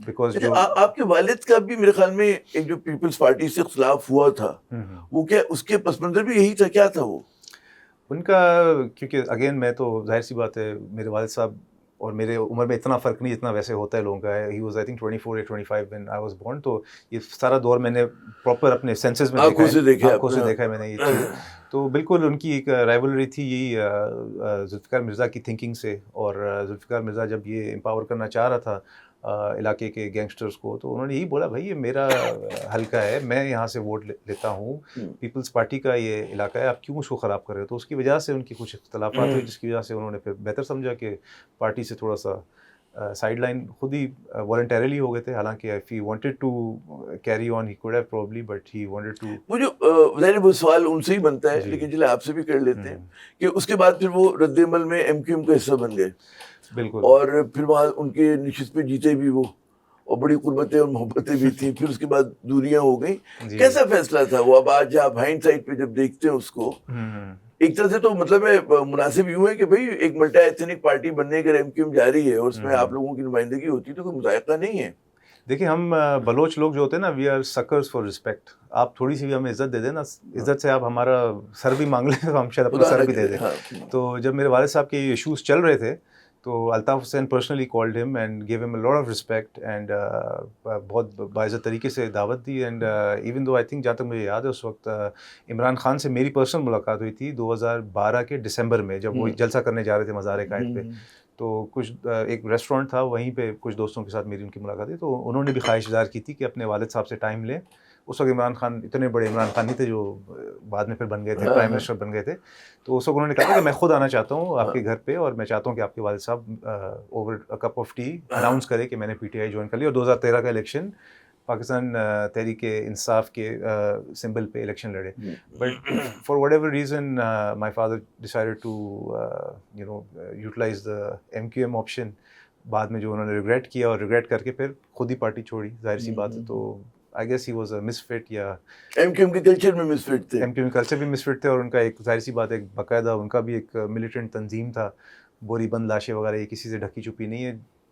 Because جو آپ کے والد کا بھی میرے خیال میں ایک جو پیپلز پارٹی سے اختلاف ہوا تھا وہ کیا اس کے پس منظر بھی یہی تھا، کیا تھا وہ؟ ان کا، کیونکہ اگین میں تو ظاہر سی بات ہے میرے والد صاحب اور میرے عمر میں اتنا فرق نہیں جتنا ویسے ہوتا ہے لوگوں کا ہے. ہی واز آئی تھنک 24 یا 25 when I was born. تو یہ سارا دور میں نے پراپر اپنے سینسز میں آنکھوں سے دیکھا ہے میں نے یہ چیز. تو بالکل ان کی ایک رائیولری تھی یہی ذوالفقار مرزا کی تھنکنگ سے. اور ذوالفقار مرزا جب یہ امپاور کرنا چاہ رہا تھا علاقے کے گینگسٹرز کو، تو انہوں نے یہی بولا بھائی یہ میرا حلقہ ہے، میں یہاں سے ووٹ لیتا ہوں، پیپلز پارٹی کا یہ علاقہ ہے، آپ کیوں اس کو خراب کر رہے ہو؟ تو اس کی وجہ سے ان کی کچھ اختلافات ہوئی، جس کی وجہ سے انہوں نے پھر بہتر سمجھا کہ پارٹی سے تھوڑا سا سائڈ لائن خود ہی والنٹیرلی ہو گئے تھے. حالانکہ if he wanted to carry on he could have probably, but he wanted to. مجھے ظاہر وہ سوال ان سے ہی بنتا ہے لیکن چلے آپ سے بھی کر لیتے ہیں کہ اس کے بعد پھر وہ رد عمل میں ایم کیو ایم کا حصہ بن گئے. بالکل. اور پھر وہاں ان کے نشست پہ جیتے بھی وہ، اور بڑی قربتیں اور محبتیں بھی تھیں. پھر اس کے بعد دوریاں ہو گئیں. کیسا فیصلہ تھا وہ؟ اب آج آپ ہائنڈ سائڈ پہ جب دیکھتے ہیں اس کو، ایک طرح سے تو مطلب ہے مناسب یوں ہے کہ بھائی ایک ملٹی ایتھنک پارٹی بننے اگر ایم کیو ایم جاری ہے اور اس میں آپ لوگوں کی نمائندگی ہوتی ہے تو کوئی مذائقہ نہیں ہے. دیکھیں ہم بلوچ لوگ جو ہوتے ہیں نا، وی آر سکرز فار رسپیکٹ. آپ تھوڑی سی بھی ہمیں عزت دے دیں نا، عزت سے آپ ہمارا سر بھی مانگ لیں تو ہم شاید اپنا سر بھی دے دیں. تو جب میرے والد صاحب کے یہ ایشوز چل رہے تھے تو Altaf Hussain personally called him and gave him a lot of respect and بہت باعزت طریقے سے دعوت دی. And even though I think جہاں تک مجھے یاد ہے اس وقت عمران خان سے میری پرسنل ملاقات ہوئی تھی 2012 کے دسمبر میں، جب وہ جلسہ کرنے جا رہے تھے مزار قائد پہ. تو کچھ ایک ریسٹورینٹ تھا وہیں پہ کچھ دوستوں کے ساتھ میری ان کی ملاقات ہوئی. تو انہوں نے بھی خواہش اظہار کی تھی کہ اپنے والد صاحب سے ٹائم لیں. اس وقت عمران خان اتنے بڑے عمران خان نہیں تھے جو بعد میں پھر بن گئے تھے، پرائم منسٹر بن گئے تھے. تو اس وقت انہوں نے کہا کہ میں خود آنا چاہتا ہوں آپ کے گھر پہ، اور میں چاہتا ہوں کہ آپ کے والد صاحب over a cup of T announce کرے کہ میں نے پی ٹی آئی جوائن کر لی. اور 2013 کا الیکشن پاکستان تحریک انصاف کے سمبل پہ الیکشن لڑے. But for whatever reason my father decided to utilize the M Q M option. بعد میں جو انہوں نے ریگریٹ کیا اور ریگریٹ کر کے پھر خود ہی پارٹی چھوڑی، ظاہر سی بات ہے. تو I guess he was a misfit, یا ایم کیو ایم کے کلچر میں مس فٹ تھے. ایم کیو ایم کلچر بھی مس فٹ تھے، اور ان کا ایک ظاہر سی بات ہے باقاعدہ ان کا بھی ایک ملیٹنٹ تنظیم تھا. بوری بند لاشیں وغیرہ یہ کسی سے ڈھکی چھپی نہیں ہے.